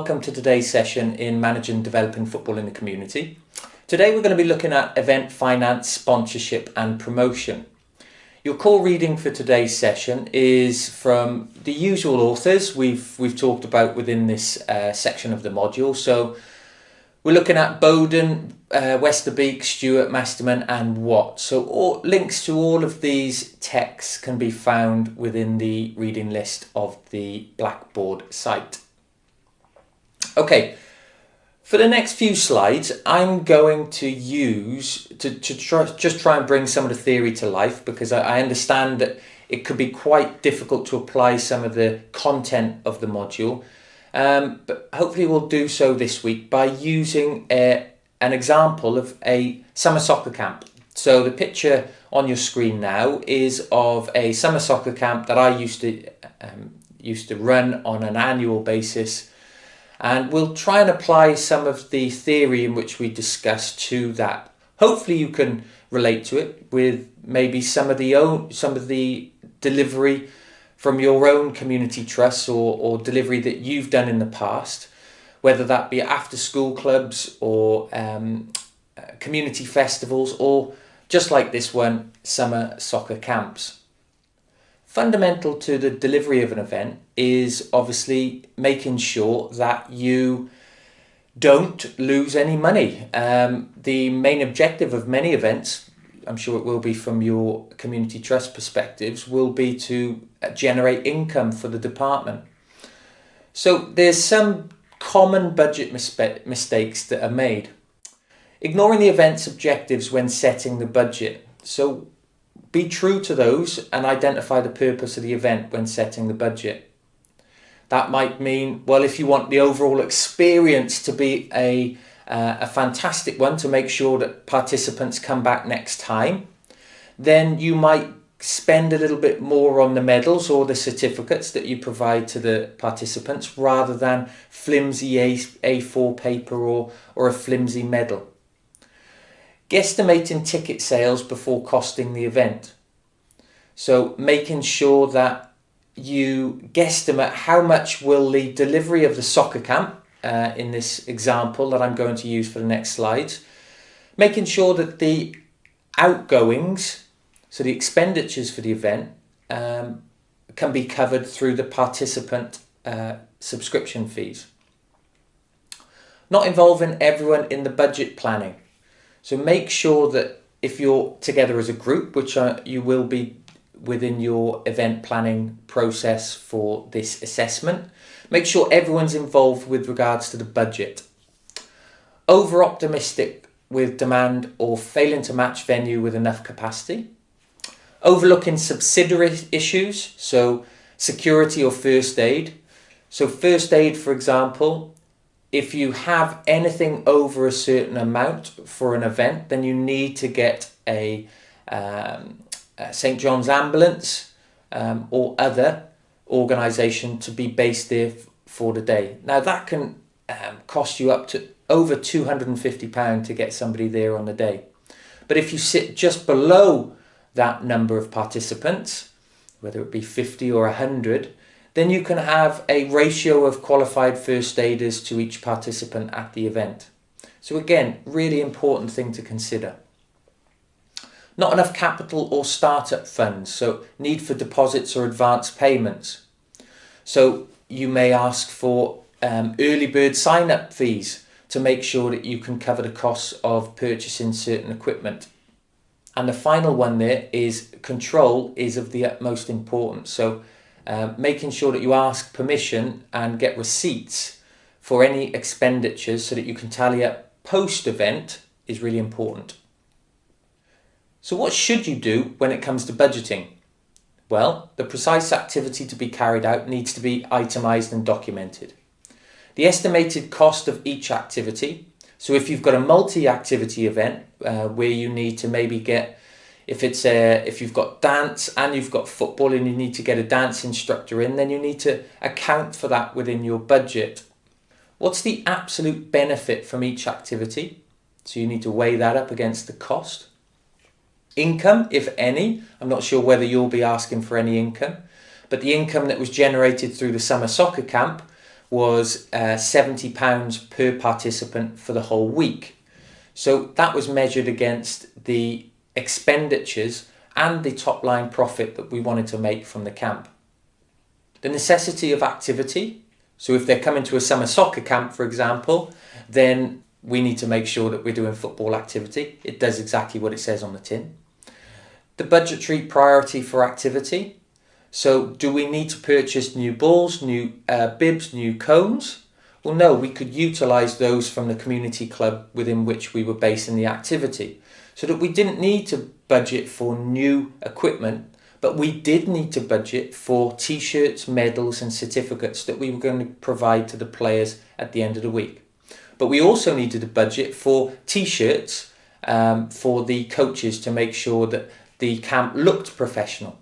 welcome to today's session in Managing and Developing Football in the Community. Today we're going to be looking at event finance, sponsorship and promotion. Your core reading for today's session is from the usual authors we've talked about within this section of the module. So we're looking at Bowden, Westerbeek, Stewart, Masterman and Watt. So links to all of these texts can be found within the reading list of the Blackboard site. Okay, for the next few slides, I'm going to just try and bring some of the theory to life, because I understand that it could be quite difficult to apply some of the content of the module. But hopefully we'll do so this week by using an example of a summer soccer camp. So the picture on your screen now is of a summer soccer camp that I used to run on an annual basis. And we'll try and apply some of the theory in which we discussed to that. Hopefully you can relate to it with maybe some of the delivery from your own community trusts or delivery that you've done in the past, whether that be after school clubs or community festivals, or just like this one, summer soccer camps. Fundamental to the delivery of an event is obviously making sure that you don't lose any money. The main objective of many events, I'm sure it will be from your community trust perspectives, will be to generate income for the department. So there's some common budget mistakes that are made. Ignoring the event's objectives when setting the budget. So be true to those and identify the purpose of the event when setting the budget. That might mean, well, if you want the overall experience to be a fantastic one, to make sure that participants come back next time, then you might spend a little bit more on the medals or the certificates that you provide to the participants, rather than flimsy A4 paper or a flimsy medal. Guesstimating ticket sales before costing the event. So making sure that you guesstimate how much will the delivery of the soccer camp, in this example that I'm going to use for the next slides, making sure that the outgoings, so the expenditures for the event, can be covered through the participant subscription fees. Not involving everyone in the budget planning. So make sure that if you're together as a group, which you will be within your event planning process for this assessment, make sure everyone's involved with regards to the budget. Over-optimistic with demand or failing to match venue with enough capacity. Overlooking subsidiary issues, so security or first aid. So first aid, for example, if you have anything over a certain amount for an event, then you need to get a St. John's ambulance or other organisation to be based there for the day. Now that can cost you up to over £250 to get somebody there on the day. But if you sit just below that number of participants, whether it be 50 or 100, then you can have a ratio of qualified first aiders to each participant at the event. So again, really important thing to consider. Not enough capital or startup funds, so need for deposits or advance payments. So you may ask for early bird sign-up fees to make sure that you can cover the costs of purchasing certain equipment. And the final one there is control is of the utmost importance. So making sure that you ask permission and get receipts for any expenditures so that you can tally up post-event is really important. So what should you do when it comes to budgeting? Well, the precise activity to be carried out needs to be itemised and documented. The estimated cost of each activity. So if you've got a multi-activity event where you need to maybe get, if you've got dance and you've got football and you need to get a dance instructor in, then you need to account for that within your budget. What's the absolute benefit from each activity? So you need to weigh that up against the cost. Income, if any. I'm not sure whether you'll be asking for any income, but the income that was generated through the summer soccer camp was £70 per participant for the whole week. So that was measured against the expenditures and the top line profit that we wanted to make from the camp. The necessity of activity. So if they're coming to a summer soccer camp, for example, then we need to make sure that we're doing football activity. It does exactly what it says on the tin. The budgetary priority for activity. So do we need to purchase new balls, new bibs, new cones? Well, no, we could utilise those from the community club within which we were basing the activity. So that we didn't need to budget for new equipment, but we did need to budget for t-shirts, medals and certificates that we were going to provide to the players at the end of the week. But we also needed a budget for t-shirts for the coaches to make sure that the camp looked professional.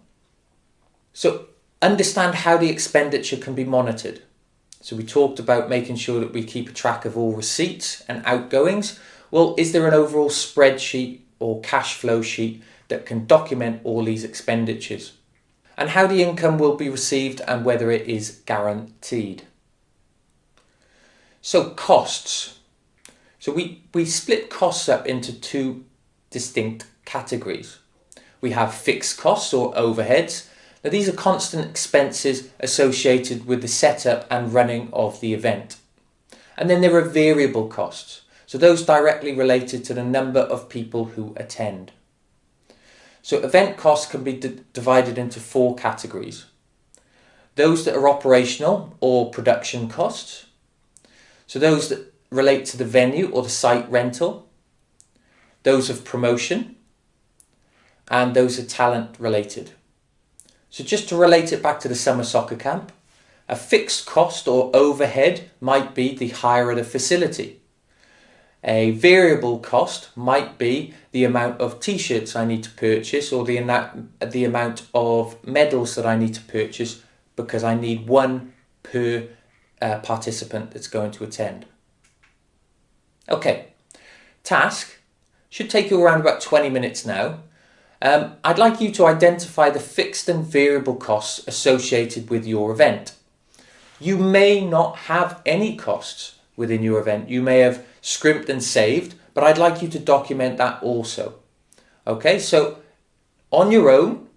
So understand how the expenditure can be monitored. So we talked about making sure that we keep a track of all receipts and outgoings. Well, is there an overall spreadsheet or cash flow sheet that can document all these expenditures? And how the income will be received and whether it is guaranteed. So costs. So we split costs up into two distinct categories. We have fixed costs or overheads. Now these are constant expenses associated with the setup and running of the event. And then there are variable costs. So those directly related to the number of people who attend. So event costs can be divided into four categories. Those that are operational or production costs. So those that relate to the venue or the site rental. Those of promotion. And those are talent related. So just to relate it back to the summer soccer camp, a fixed cost or overhead might be the hire of the facility. A variable cost might be the amount of t-shirts I need to purchase or the amount of medals that I need to purchase because I need one per participant that's going to attend. Okay, task should take you around about 20 minutes now. I'd like you to identify the fixed and variable costs associated with your event. You may not have any costs within your event. You may have scrimped and saved, but I'd like you to document that also. Okay, so on your own,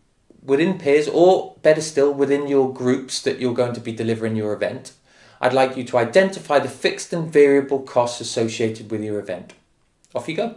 within peers, or better still, within your groups that you're going to be delivering your event, I'd like you to identify the fixed and variable costs associated with your event. Off you go.